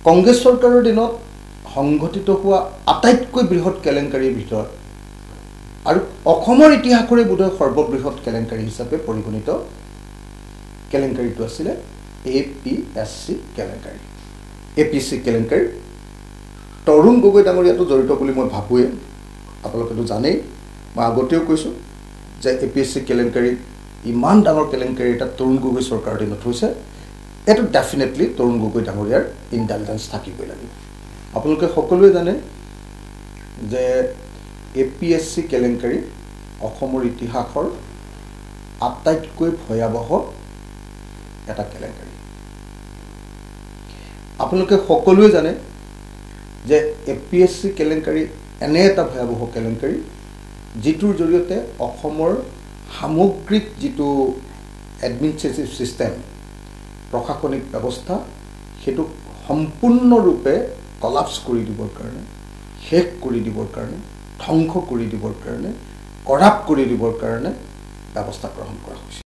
কংগ্ৰেছ চৰকাৰৰ দিনত সংঘটিত হোৱা আটাইতকৈ বৃহৎ কেলেংকাৰীৰ ভিতৰত আৰু অসমৰ ইতিহাসৰে বোধহয় সৰ্ববৃহৎ কেলেংকাৰী হিচাপে পৰিগণিত কেলেংকাৰীটো আছিলে APSC কেলেংকাৰী। APSC কেলেংকাৰী তৰুণ গগৈ ডাঙৰীয়াটো জড়িত বুলি মই ভাবোৱে। আপোনালোকেতো জানেই, মই আগতেও কৈছোঁ যে APSC কেলেংকাৰী ইমান ডাঙৰ কেলেংকাৰী এটা তৰুণ গগৈ চৰকাৰৰ দিনত হৈছে, এইটো ডেফিনেটলি তৰুণ গগৈ ডাঙৰীয়াৰ ইণ্টেলিজেঞ্চ থাকিবই লাগিব। আপোনালোকে সকলোৱে জানে যে APSC কেলেংকাৰী অসমৰ ইতিহাসৰ আটাইতকৈ ভয়াৱহ এটা কেলেংকাৰী। আপোনালোকে সকলোৱে জানে যে APSC কেলেংকাৰী এনে এটা ভয়াৱহ কেলেংকাৰী যিটোৰ জৰিয়তে অসমৰ সামগ্ৰিক যিটো এডমিনিষ্ট্ৰেটিভ ছিষ্টেম, প্ৰশাসনিক ব্যৱস্থা, সেইটো সম্পূৰ্ণৰূপে কলাপছ কৰি দিবৰ কাৰণে, শেষ কৰি দিবৰ কাৰণে, ধ্বংস কৰি দিবৰ কাৰণে, কৰাপ্ট কৰি দিবৰ কাৰণে ব্যৱস্থা গ্ৰহণ কৰা হৈছে।